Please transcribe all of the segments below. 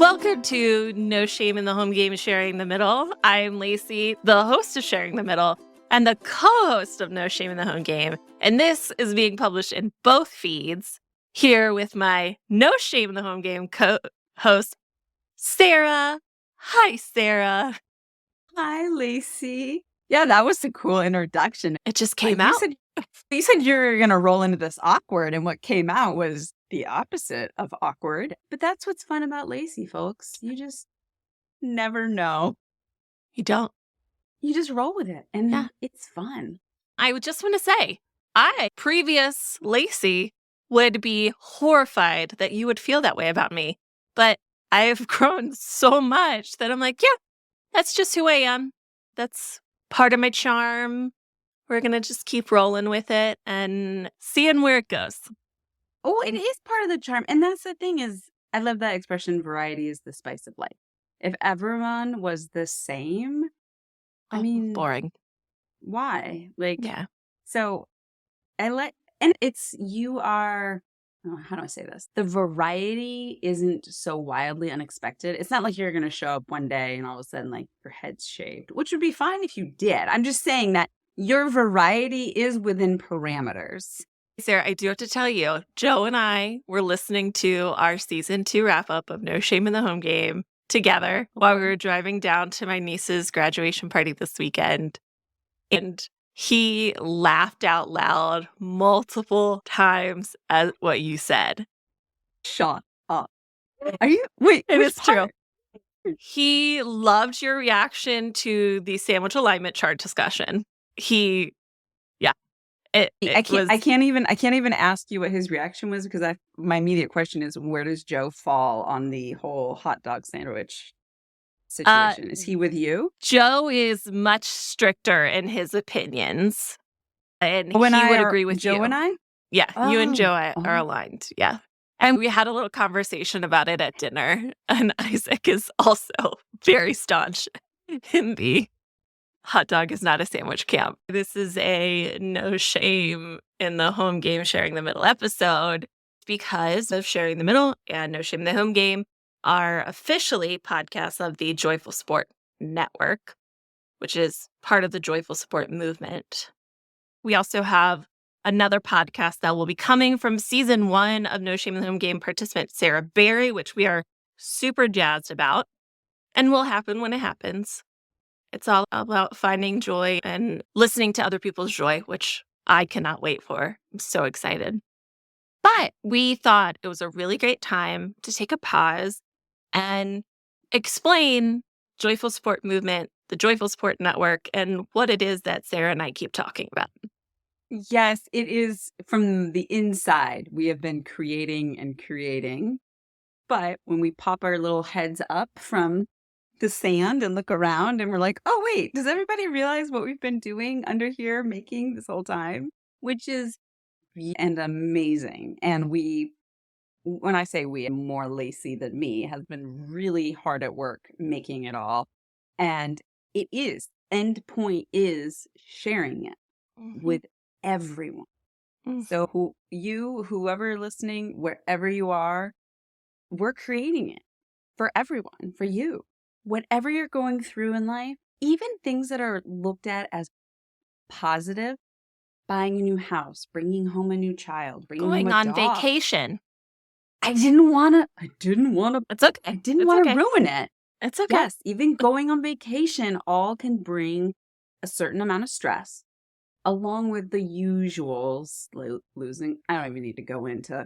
Welcome to No Shame in the Home Game, Sharing the Middle. I'm Lacey, the host of Sharing the Middle, and the co-host of No Shame in the Home Game. And this is being published in both feeds, here with my No Shame in the Home Game co-host, Sara. Hi, Sara. Hi, Lacey. Yeah, that was a cool introduction. It just came out. You said you were going to roll into this awkward, and what came out was the opposite of awkward. But that's what's fun about Lacey, folks. You just never know. You don't. You just roll with it, and Yeah. it's fun. I would just want to say, previous Lacey, would be horrified that you would feel that way about me. But I have grown so much that I'm like, yeah, that's just who I am. That's part of my charm. We're going to just keep rolling with it and seeing where it goes. Oh, it is part of the charm. And that's the thing is, I love that expression, variety is the spice of life. If everyone was the same, I mean, boring. Why? Yeah. So how do I say this? The variety isn't so wildly unexpected. It's not like you're going to show up one day and all of a sudden, like, your head's shaved, which would be fine if you did. I'm just saying that your variety is within parameters. Sara, I do have to tell you, Joe and I were listening to our season 2 wrap-up of No Shame in the Home Game together while we were driving down to my niece's graduation party this weekend. And he laughed out loud multiple times at what you said. Shut up. Are you? Wait, it is part? True. He loved your reaction to the sandwich alignment chart discussion. I can't even ask you what his reaction was because my immediate question is, where does Joe fall on the whole hot dog sandwich situation? Is he with you? Joe is much stricter in his opinions, and he would agree with Joe you. And I? Yeah, you and Joe are aligned. Yeah. And we had a little conversation about it at dinner, and Isaac is also very staunch in the hot dog is not a sandwich camp. This is a No Shame in the Home Game, Sharing the Middle episode because of Sharing the Middle and No Shame in the Home Game are officially podcasts of the Joyful Sport Network, which is part of the Joyful Sport movement. We also have another podcast that will be coming from season 1 of No Shame in the Home Game participant Sarah Berry, which we are super jazzed about and will happen when it happens. It's all about finding joy and listening to other people's joy, which I cannot wait for. I'm so excited. But we thought it was a really great time to take a pause and explain Joyful Sport Movement, the Joyful Sport Network, and what it is that Sara and I keep talking about. Yes, it is from the inside. We have been creating and creating. But when we pop our little heads up from the sand and look around and we're like, oh, wait, does everybody realize what we've been doing under here making this whole time? Which is and amazing. And when I say we, more Lacey than me, has been really hard at work making it all. And end point is sharing it with everyone. So whoever listening, wherever you are, we're creating it for everyone, for you. Whatever you're going through in life, even things that are looked at as positive, buying a new house, bringing home a new child, going on vacation. I didn't want to. It's okay. I didn't want to ruin it. It's okay. Yes, even going on vacation all can bring a certain amount of stress, along with the usuals, losing. I don't even need to go into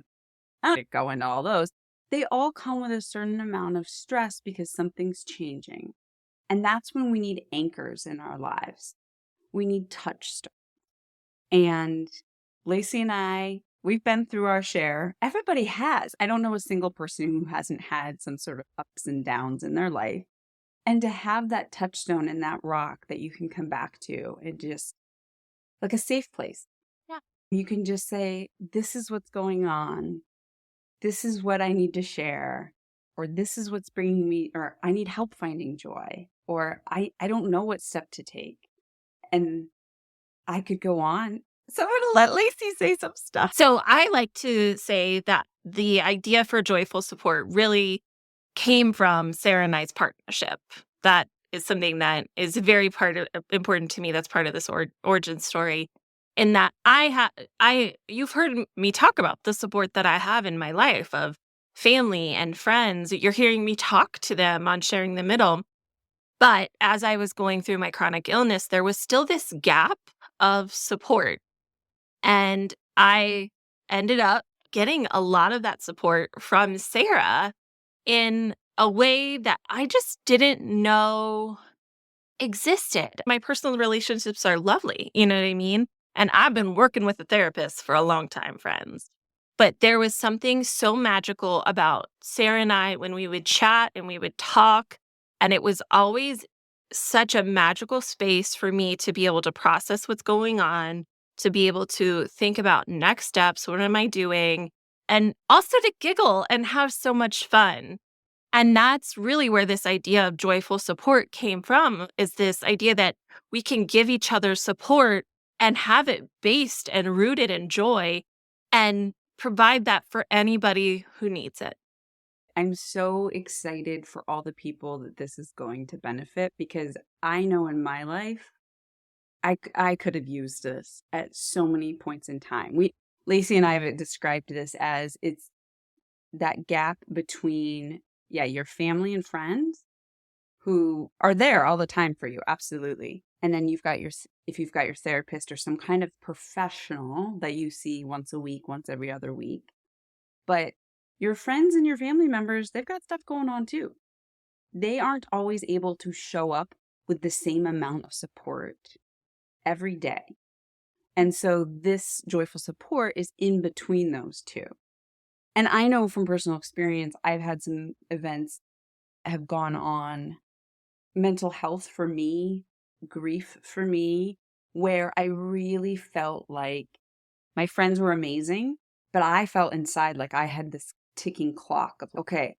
all those. They all come with a certain amount of stress because something's changing. And that's when we need anchors in our lives. We need touchstones. And Lacey and I, we've been through our share. Everybody has. I don't know a single person who hasn't had some sort of ups and downs in their life. And to have that touchstone and that rock that you can come back to and just like a safe place. Yeah. You can just say, this is what's going on. This is what I need to share, or this is what's bringing me, or I need help finding joy, or I don't know what step to take. And I could go on. So I'm going to let Lacey say some stuff. So I like to say that the idea for joyful support really came from Sarah and I's partnership. That is something that is very important to me. That's part of this origin story. In that you've heard me talk about the support that I have in my life of family and friends. You're hearing me talk to them on sharing the middle. But as I was going through my chronic illness, there was still this gap of support. And I ended up getting a lot of that support from Sarah in a way that I just didn't know existed. My personal relationships are lovely, you know what I mean? And I've been working with a therapist for a long time, friends. But there was something so magical about Sarah and I when we would chat and we would talk. And it was always such a magical space for me to be able to process what's going on, to be able to think about next steps. What am I doing? And also to giggle and have so much fun. And that's really where this idea of joyful support came from, is this idea that we can give each other support and have it based and rooted in joy and provide that for anybody who needs it. I'm so excited for all the people that this is going to benefit, because I know in my life, I could have used this at so many points in time. Lacey and I have described this as it's that gap between, your family and friends who are there all the time for you. Absolutely. And then if you've got your therapist or some kind of professional that you see once a week, once every other week. But your friends and your family members, they've got stuff going on too. They aren't always able to show up with the same amount of support every day. And so this joyful support is in between those two. And I know from personal experience, I've had some events have gone on, mental health for me, grief for me, where I really felt like my friends were amazing, but I felt inside like I had this ticking clock of, okay,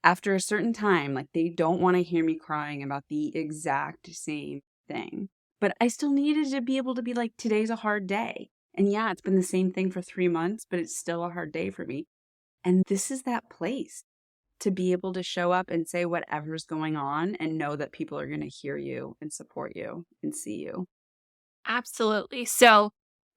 after a certain time, like they don't want to hear me crying about the exact same thing. But I still needed to be able to be like, today's a hard day. And yeah, it's been the same thing for 3 months, but it's still a hard day for me. And this is that place to be able to show up and say whatever's going on and know that people are going to hear you and support you and see you. Absolutely. So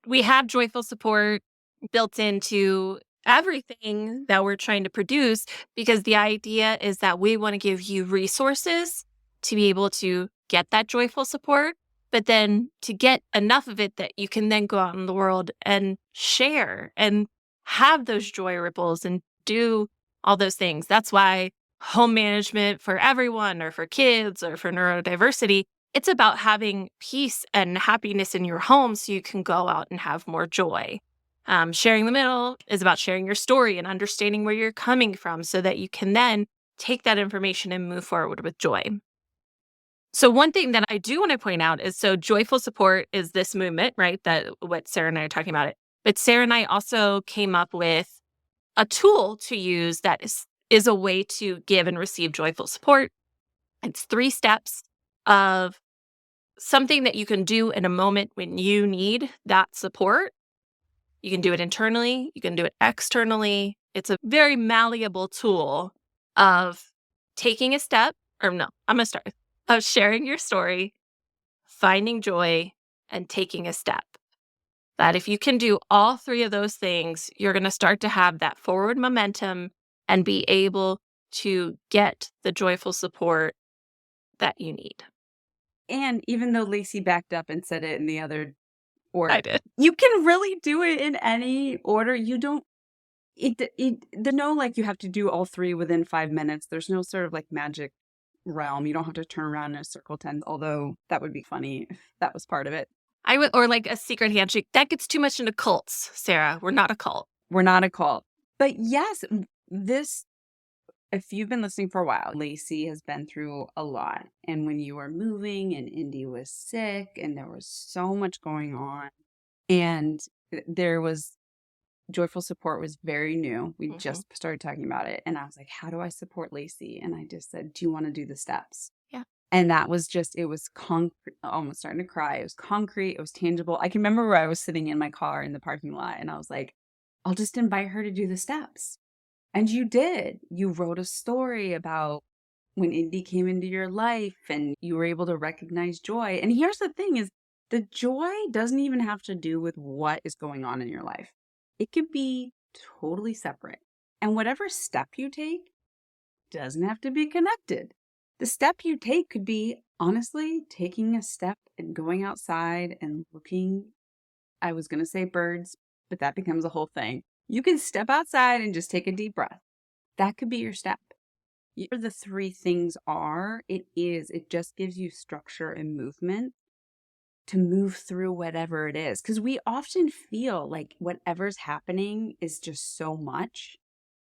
we have joyful support built into everything that we're trying to produce, because the idea is that we want to give you resources to be able to get that joyful support, but then to get enough of it that you can then go out in the world and share and have those joy ripples and do all those things. That's why home management for everyone, or for kids, or for neurodiversity, it's about having peace and happiness in your home so you can go out and have more joy. Sharing the middle is about sharing your story and understanding where you're coming from so that you can then take that information and move forward with joy. So one thing that I do want to point out is, so joyful support is this movement, right? That what Sarah and I are talking about it. But Sarah and I also came up with a tool to use that is a way to give and receive joyful support. It's 3 steps of something that you can do in a moment when you need that support. You can do it internally, you can do it externally. It's a very malleable tool of taking a step, or no, I'm going to start of sharing your story, finding joy, and taking a step. That if you can do all 3 of those things, you're going to start to have that forward momentum and be able to get the joyful support that you need. And even though Lacey backed up and said it in the other order, I did. you can really do it in any order. You don't, like you have to do all 3 within 5 minutes. There's no sort of like magic realm. You don't have to turn around in a circle 10, although that would be funny if that was part of it. I would, or like a secret handshake. That gets too much into cults, Sarah. We're not a cult. We're not a cult. But yes, if you've been listening for a while, Lacey has been through a lot. And when you were moving and Indy was sick and there was so much going on, and there was joyful support was very new. We just started talking about it. And I was like, how do I support Lacey? And I just said, do you want to do the steps? Yeah. And that was just, it was concrete, almost starting to cry. It was concrete. It was tangible. I can remember where I was sitting in my car in the parking lot and I was like, I'll just invite her to do the steps. And you did. You wrote a story about when Indy came into your life and you were able to recognize joy. And here's the thing is the joy doesn't even have to do with what is going on in your life. It could be totally separate. And whatever step you take doesn't have to be connected. The step you take could be honestly taking a step and going outside and looking. I was going to say birds, but that becomes a whole thing. You can step outside and just take a deep breath. That could be your step. The three things are, it just gives you structure and movement to move through whatever it is. Because we often feel like whatever's happening is just so much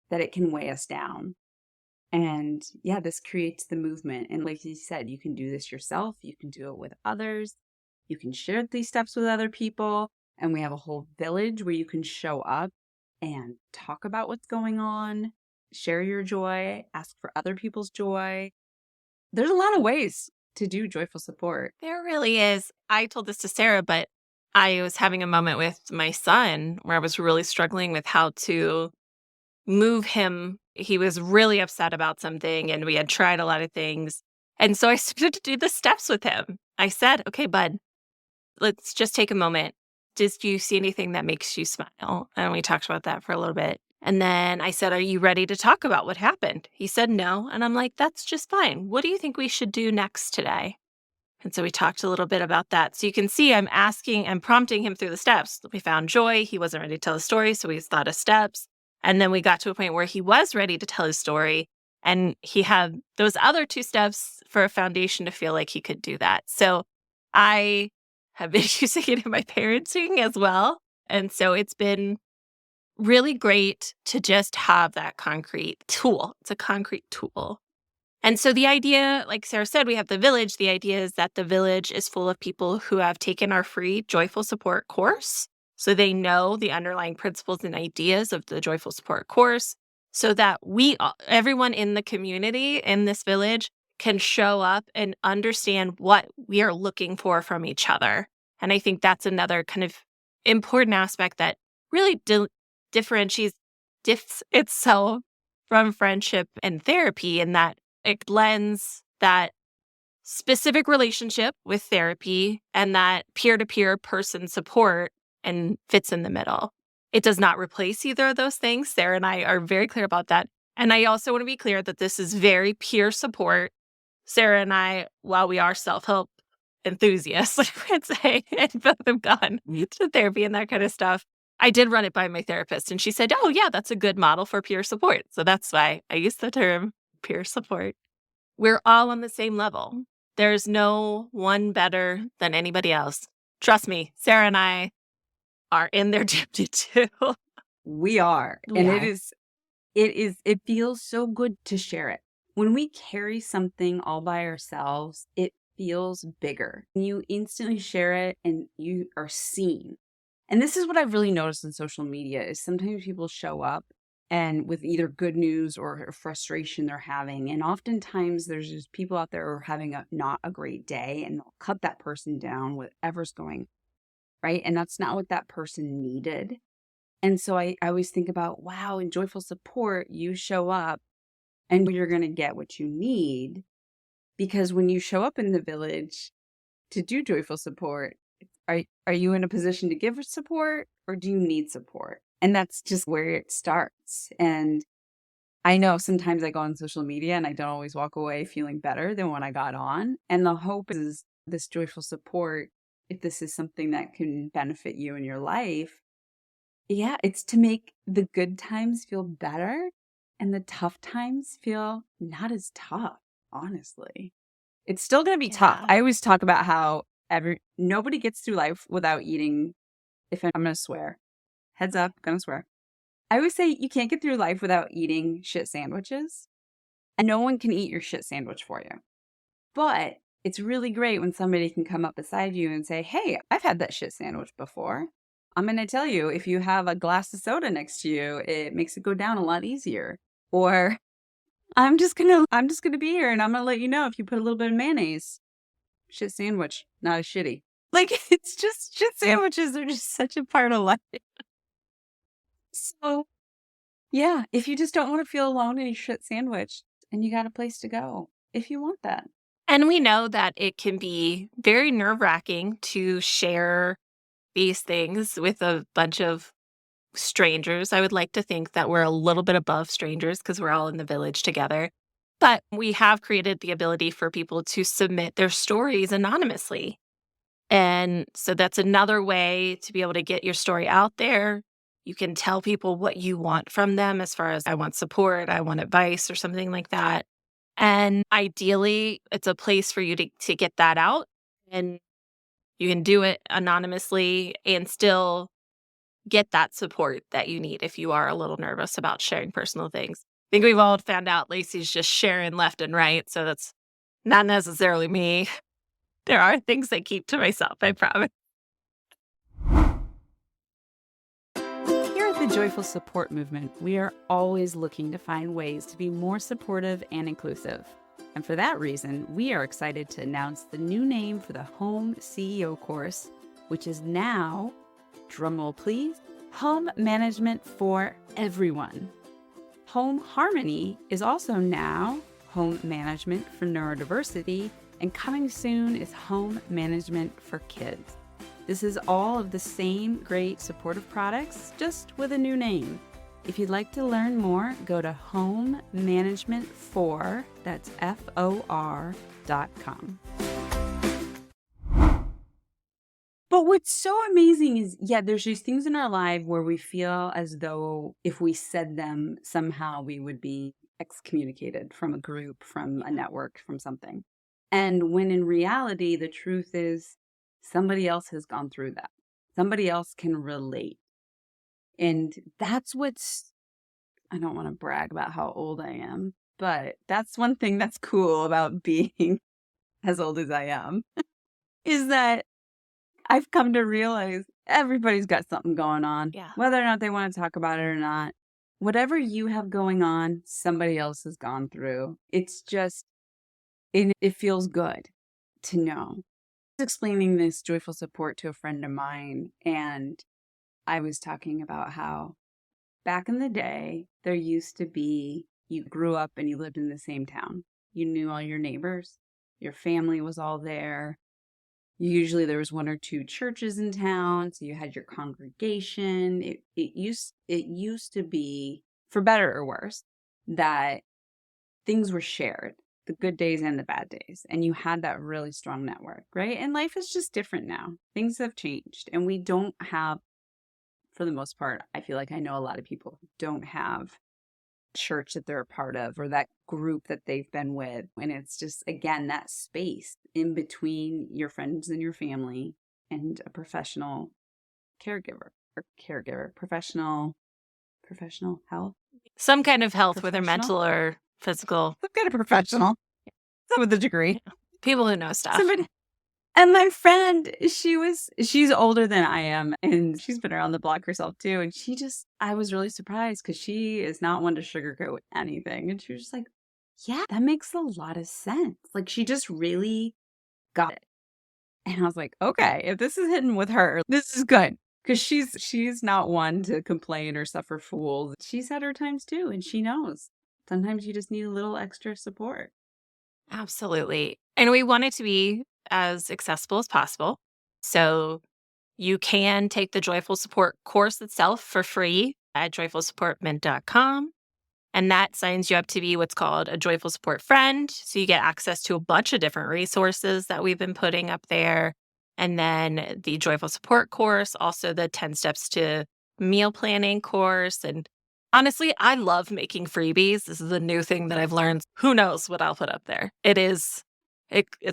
that it can weigh us down. And yeah, this creates the movement. And like you said, you can do this yourself. You can do it with others. You can share these steps with other people. And we have a whole village where you can show up and talk about what's going on, share your joy, ask for other people's joy. There's a lot of ways to do joyful support. There really is. I told this to Sarah, but I was having a moment with my son where I was really struggling with how to move him. He was really upset about something and we had tried a lot of things. And so I started to do the steps with him. I said, okay, bud, let's just take a moment. Did you see anything that makes you smile? And we talked about that for a little bit. And then I said, are you ready to talk about what happened? He said no. And I'm like, that's just fine. What do you think we should do next today? And so we talked a little bit about that. So you can see I'm prompting him through the steps. We found joy. He wasn't ready to tell a story. So we thought of steps. And then we got to a point where he was ready to tell his story. And he had those other two steps for a foundation to feel like he could do that. So I have been using it in my parenting as well. And so it's been really great to just have that concrete tool. It's a concrete tool. And so the idea, like Sarah said, we have the village. The idea is that the village is full of people who have taken our free Joyful Support course. So they know the underlying principles and ideas of the Joyful Support course so that everyone in the community in this village can show up and understand what we are looking for from each other. And I think that's another kind of important aspect that really differentiates itself from friendship and therapy, in that it blends that specific relationship with therapy and that peer-to-peer person support and fits in the middle. It does not replace either of those things. Sarah and I are very clear about that. And I also want to be clear that this is very peer support. Sarah and I, while we are self-help enthusiasts, I would say, and both have gone to therapy and that kind of stuff, I did run it by my therapist and she said, oh yeah, that's a good model for peer support. So that's why I use the term peer support. We're all on the same level. There's no one better than anybody else. Trust me, Sarah and I are in there tempted too. We are. And it feels so good to share it. When we carry something all by ourselves, it feels bigger. You instantly share it and you are seen. And this is what I've really noticed in social media is sometimes people show up and with either good news or frustration they're having. And oftentimes there's just people out there who are having not a great day and they'll cut that person down, whatever's going, right? And that's not what that person needed. And so I always think about, wow, in Joyful Support, you show up and you're going to get what you need. Because when you show up in the village to do Joyful Support, are you in a position to give support or do you need support? And that's just where it starts. And I know sometimes I go on social media and I don't always walk away feeling better than when I got on. And the hope is this Joyful Support, if this is something that can benefit you in your life, yeah, it's to make the good times feel better and the tough times feel not as tough, honestly. It's still going to be tough. I always talk about how nobody gets through life without eating. I'm going to swear. Heads up, going to swear. I always say you can't get through life without eating shit sandwiches. And no one can eat your shit sandwich for you. But it's really great when somebody can come up beside you and say, hey, I've had that shit sandwich before. I'm going to tell you, if you have a glass of soda next to you, it makes it go down a lot easier. Or I'm just going to be here and I'm going to let you know if you put a little bit of mayonnaise. Shit sandwich, not as shitty. Like, it's just shit sandwiches are just such a part of life. So, Yeah, if you just don't want to feel alone in your shit sandwich and you got a place to go, if you want that. And we know that it can be very nerve-wracking to share these things with a bunch of strangers. I would like to think that we're a little bit above strangers because we're all in the village together. But we have created the ability for people to submit their stories anonymously. And so that's another way to be able to get your story out there. You can tell people what you want from them as far as I want support, I want advice, or something like that. And ideally, it's a place for you to get that out. And you can do it anonymously and still get that support that you need if you are a little nervous about sharing personal things. I think we've all found out Lacey's just sharing left and right. So that's not necessarily me. There are things I keep to myself, I promise. Here at the Joyful Support Movement, we are always looking to find ways to be more supportive and inclusive. And for that reason, we are excited to announce the new name for the Home CEO course, which is now, drumroll please, Home Management for Everyone. Home Harmony is also now Home Management for Neurodiversity, and coming soon is Home Management for Kids. This is all of the same great supportive products, just with a new name. If you'd like to learn more, go to homemanagementfor, that's FOR.com. But what's so amazing is, there's these things in our life where we feel as though if we said them, somehow we would be excommunicated from a group, from a network, from something. And when in reality, the truth is somebody else has gone through that. Somebody else can relate. And that's I don't want to brag about how old I am, but that's one thing that's cool about being as old as I am, is that I've come to realize everybody's got something going on, whether or not they want to talk about it or not. Whatever you have going on, somebody else has gone through. It's just, it feels good to know. Explaining this joyful support to a friend of mine, and I was talking about how back in the day, there used to be, you grew up and you lived in the same town. You knew all your neighbors. Your family was all there. Usually there was one or two churches in town, so you had your congregation. It used to be, for better or worse, that things were shared, the good days and the bad days, and you had that really strong network, right? And life is just different now. Things have changed, and we don't have, for the most part, I feel like I know a lot of people who don't have church that they're a part of or that group that they've been with. And it's just, again, that space in between your friends and your family and a professional professional health. Some kind of health, whether mental or physical. Some kind of professional. Some with a degree. People who know stuff. And my friend, she's older than I am, and she's been around the block herself too. And I was really surprised because she is not one to sugarcoat anything. And she was just like, yeah, that makes a lot of sense. Like, she just really got it. And I was like, okay, if this is hitting with her, this is good. Because she's not one to complain or suffer fools. She's had her times too, and she knows. Sometimes you just need a little extra support. Absolutely. And we want it to be as accessible as possible. So you can take the Joyful Support course itself for free at joyfulsupportment.com. And that signs you up to be what's called a Joyful Support friend. So you get access to a bunch of different resources that we've been putting up there. And then the Joyful Support course, also the 10 Steps to Meal Planning course. And honestly, I love making freebies. This is a new thing that I've learned. Who knows what I'll put up there? It's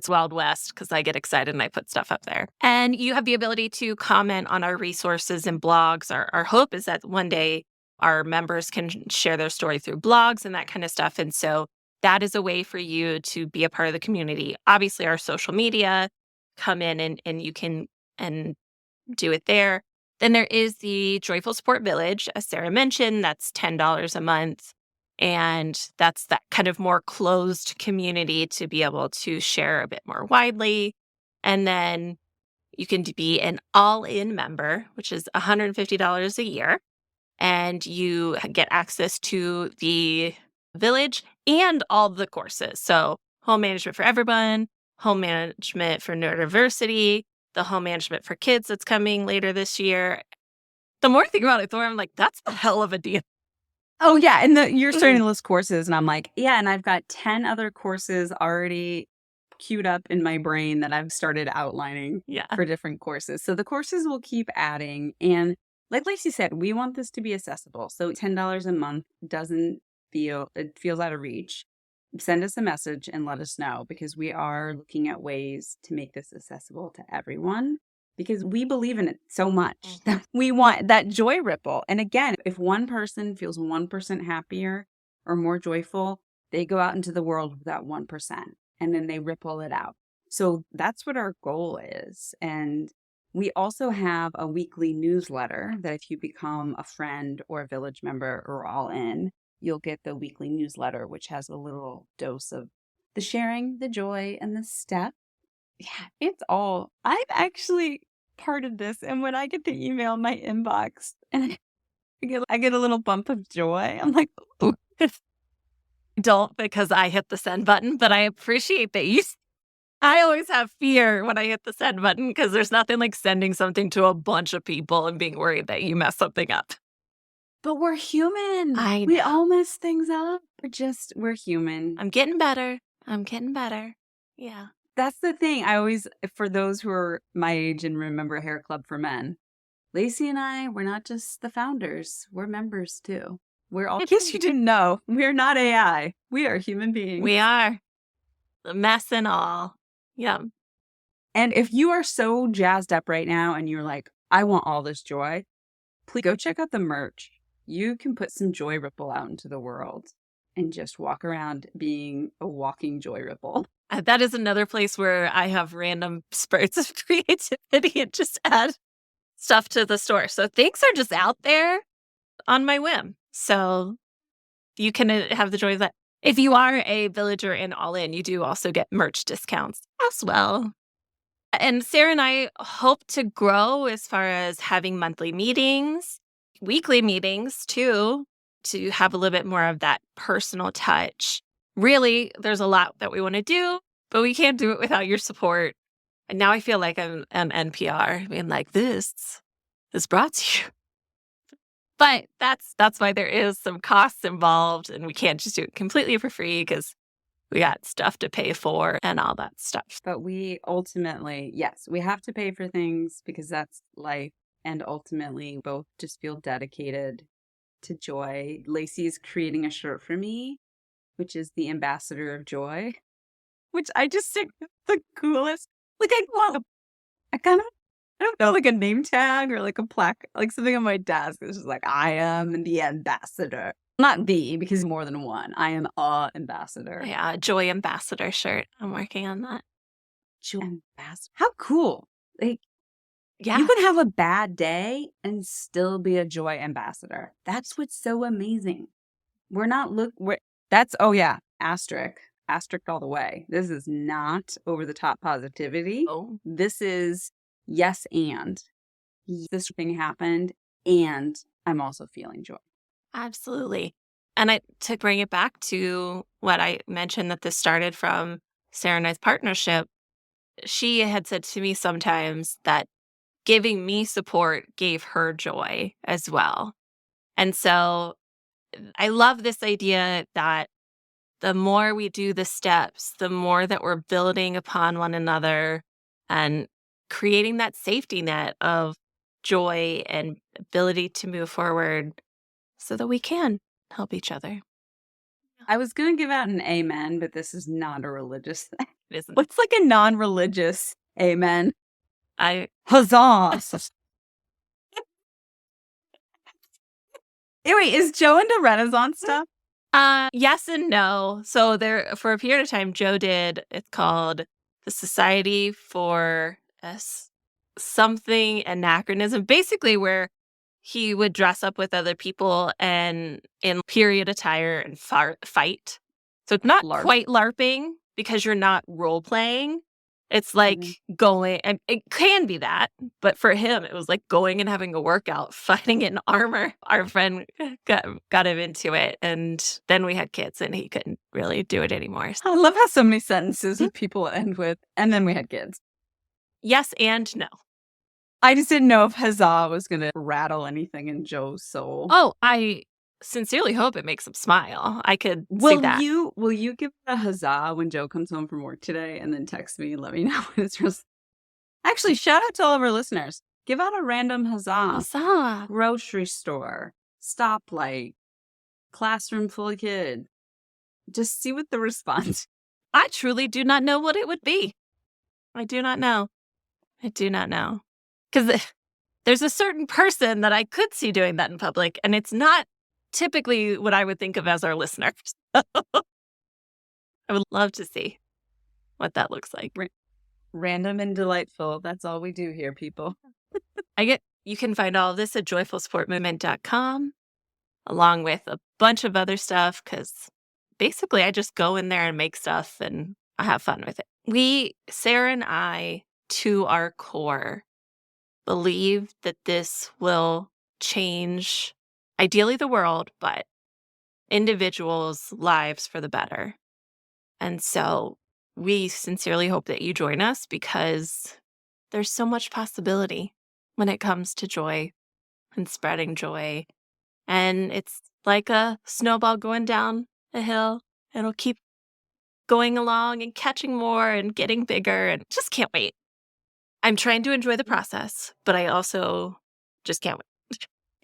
Wild West because I get excited and I put stuff up there. And you have the ability to comment on our resources and blogs. Our hope is that one day our members can share their story through blogs and that kind of stuff. And so that is a way for you to be a part of the community. Obviously, our social media, come in and you can do it there. Then there is the Joyful Support Village, as Sara mentioned, that's $10 a month. And that's that kind of more closed community to be able to share a bit more widely. And then you can be an all-in member, which is $150 a year. and you get access to the village and all the courses. So home management for everyone, home management for neurodiversity, the home management for kids that's coming later this year. The more I think about it, the more I'm like, that's a hell of a deal. Oh, yeah. And you're starting to list courses. And I'm like, yeah. And I've got 10 other courses already queued up in my brain that I've started outlining for different courses. So the courses will keep adding. And like Lacey said, we want this to be accessible. So $10 a month it feels out of reach. Send us a message and let us know, because we are looking at ways to make this accessible to everyone, because we believe in it so much that we want that joy ripple. And again, if one person feels 1% happier or more joyful, they go out into the world with that 1% and then they ripple it out. So that's what our goal is. And we also have a weekly newsletter that if you become a friend or a village member or all in, you'll get the weekly newsletter, which has a little dose of the sharing, the joy, and the step. Yeah, it's all. I'm actually part of this. And when I get the email in my inbox and I get a little bump of joy, I'm like, ooh. Don't, because I hit the send button, but I appreciate that you. I always have fear when I hit the send button, because there's nothing like sending something to a bunch of people and being worried that you mess something up. But we're human. I know. We all mess things up. We're human. I'm getting better. Yeah. That's the thing. For those who are my age and remember Hair Club for Men, Lacey and I, we're not just the founders. We're members too. We're all, in case you didn't know, we're not AI. We are human beings. We are. The mess and all. Yeah. And if you are so jazzed up right now and you're like, I want all this joy, please go check out the merch. You can put some joy ripple out into the world and just walk around being a walking joy ripple. That is another place where I have random spurts of creativity and just add stuff to the store. So things are just out there on my whim. So you can have the joy of that. If you are a villager and all in, you do also get merch discounts as well. And Sara and I hope to grow as far as having monthly meetings, weekly meetings too, to have a little bit more of that personal touch. Really, there's a lot that we want to do, but we can't do it without your support. And now I feel like I'm an NPR being like, this is brought to you. But that's why there is some costs involved, and we can't just do it completely for free, because we got stuff to pay for and all that stuff. But we ultimately, yes, we have to pay for things because that's life. And ultimately, both just feel dedicated to joy. Lacey is creating a shirt for me, which is the ambassador of joy, which I just think is the coolest. Like, I don't know, like a name tag or like a plaque, like something on my desk. It's just like, I am the ambassador. Not the, because more than one. I am a ambassador. Yeah, joy ambassador shirt. I'm working on that. Joy ambassador. How cool. Like, yeah. You can have a bad day and still be a joy ambassador. That's what's so amazing. Asterisk all the way. This is not over the top positivity. Oh. This is yes, and this thing happened, and I'm also feeling joy. Absolutely. And to bring it back to what I mentioned, that this started from Sara and I's partnership, she had said to me sometimes that giving me support gave her joy as well. And so I love this idea that the more we do the steps, the more that we're building upon one another and creating that safety net of joy and ability to move forward so that we can help each other. I was going to give out an amen, but this is not a religious thing. It isn't. What's like a non-religious amen? Huzzah! Wait, is Joe into Renaissance stuff? Yes and no. So for a period of time, Joe did, it's called the Society for something anachronism, basically where he would dress up with other people and in period attire and fight. So it's not quite LARPing because you're not role playing. It's like going, and it can be that, but for him, it was like going and having a workout, fighting in armor. Our friend got him into it, and then we had kids, and he couldn't really do it anymore. I love how so many sentences with people end with, and then we had kids. Yes and no. I just didn't know if huzzah was going to rattle anything in Joe's soul. Oh, I sincerely hope it makes him smile. I could see that. Will you give a huzzah when Joe comes home from work today and then text me and let me know when it's real? Actually, shout out to all of our listeners. Give out a random huzzah. Huzzah. Grocery store, stoplight, classroom full of kids. Just see what the response. I truly do not know what it would be. I do not know. I do not know. Because there's a certain person that I could see doing that in public, and it's not typically what I would think of as our listeners. I would love to see what that looks like. Random and delightful. That's all we do here, people. You can find all of this at joyfulsportmovement.com, along with a bunch of other stuff, because basically I just go in there and make stuff and I have fun with it. Sara and I, to our core, believe that this will change, ideally the world, but individuals' lives for the better. And so we sincerely hope that you join us, because there's so much possibility when it comes to joy and spreading joy. And it's like a snowball going down a hill. It'll keep going along and catching more and getting bigger, and just can't wait. I'm trying to enjoy the process, but I also just can't wait.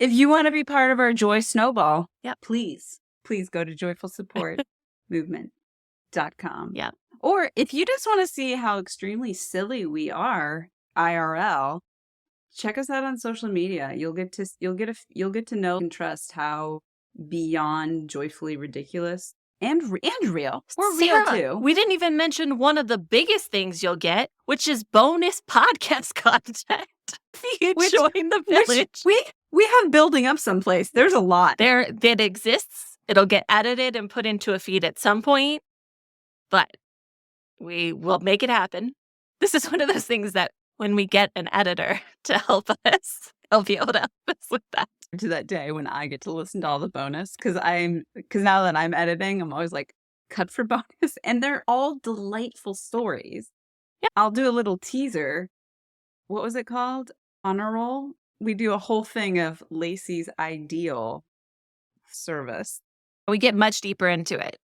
If you want to be part of our joy snowball, please go to joyfulsupportmovement.com. Yeah. Or if you just want to see how extremely silly we are IRL, check us out on social media. You'll get to know and trust how beyond joyfully ridiculous and real. We're real too. We didn't even mention one of the biggest things you'll get, which is bonus podcast content. You join the village. We have building up someplace. There's a lot there that exists. It'll get edited and put into a feed at some point, but we will make it happen. This is one of those things that when we get an editor to help us, they'll be able to help us with that. To that day when I get to listen to all the bonus, because now that I'm editing, I'm always like, cut for bonus, and they're all delightful stories. Yeah. I'll do a little teaser. What was it called? Honor roll. We do a whole thing of Lacey's ideal service. We get much deeper into it.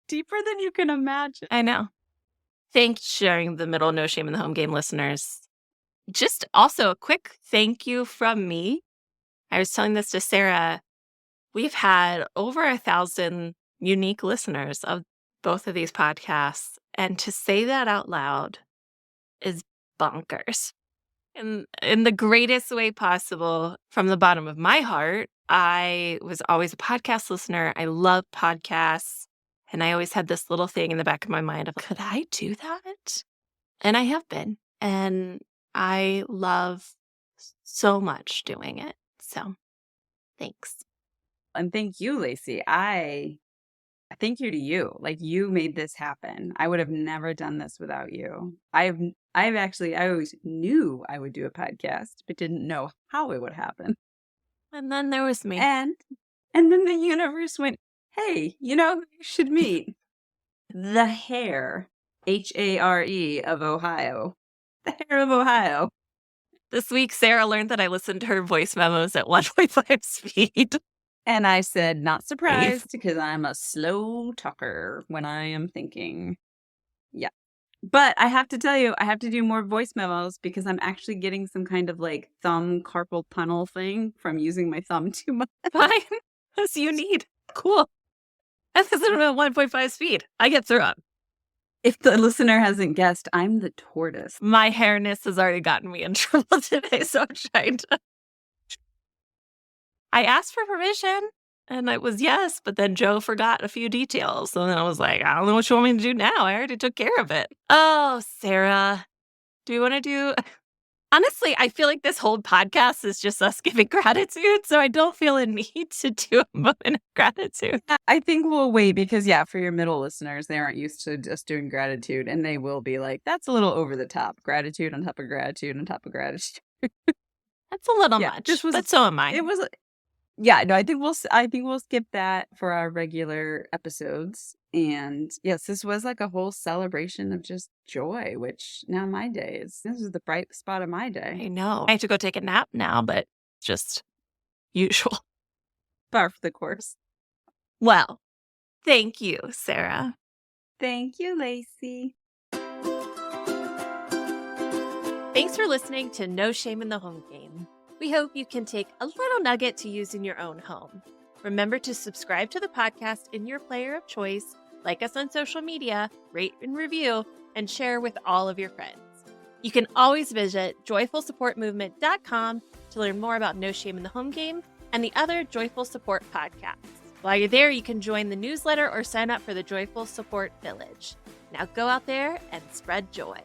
Deeper than you can imagine. I know. Thanks sharing the middle No Shame in the Home Game listeners. Just also a quick thank you from me. I was telling this to Sara. We've had over 1,000 unique listeners of both of these podcasts. And to say that out loud is bonkers. In the greatest way possible, from the bottom of my heart, I was always a podcast listener. I love podcasts. And I always had this little thing in the back of my mind of, could I do that? And I have been. And I love so much doing it. So thanks. And thank you, Lacey. I thank you to you. Like, you made this happen. I would have never done this without you. I always knew I would do a podcast, but didn't know how it would happen. And then there was me. And then the universe went, hey, you should meet the Hare, Hare of Ohio. The Hare of Ohio. This week, Sara learned that I listened to her voice memos at 1.5 speed. And I said, not surprised, because I'm a slow talker when I am thinking. Yeah. But I have to tell you, I have to do more voice memos, because I'm actually getting some kind of like thumb carpal tunnel thing from using my thumb too much. Fine. That's you need. Cool. That's because I'm at 1.5 speed. I get through it. If the listener hasn't guessed, I'm the tortoise. My hairness has already gotten me in trouble today, so I'm trying to. I asked for permission, and it was yes, but then Joe forgot a few details. So then I was like, I don't know what you want me to do now. I already took care of it. Oh, Sara, do you want to do Honestly, I feel like this whole podcast is just us giving gratitude, so I don't feel a need to do a moment of gratitude. I think we'll wait because, for your middle listeners, they aren't used to just doing gratitude, and they will be like, that's a little over the top. Gratitude on top of gratitude on top of gratitude. That's a little much, but so am I. It was, no, I think we'll skip that for our regular episodes. And yes, this was like a whole celebration of just joy, which now this is the bright spot of my I day. know. I have to go take a nap now, but just usual. Par for the course. Well, thank you, Sara. Thank you, Lacey. Thanks for listening to No Shame in the Home Game. We hope you can take a little nugget to use in your own home. Remember to subscribe to the podcast in your player of choice, like us on social media, rate and review, and share with all of your friends. You can always visit joyfulsupportmovement.com to learn more about No Shame in the Home Game and the other Joyful Support podcasts. While you're there, you can join the newsletter or sign up for the Joyful Support Village. Now go out there and spread joy.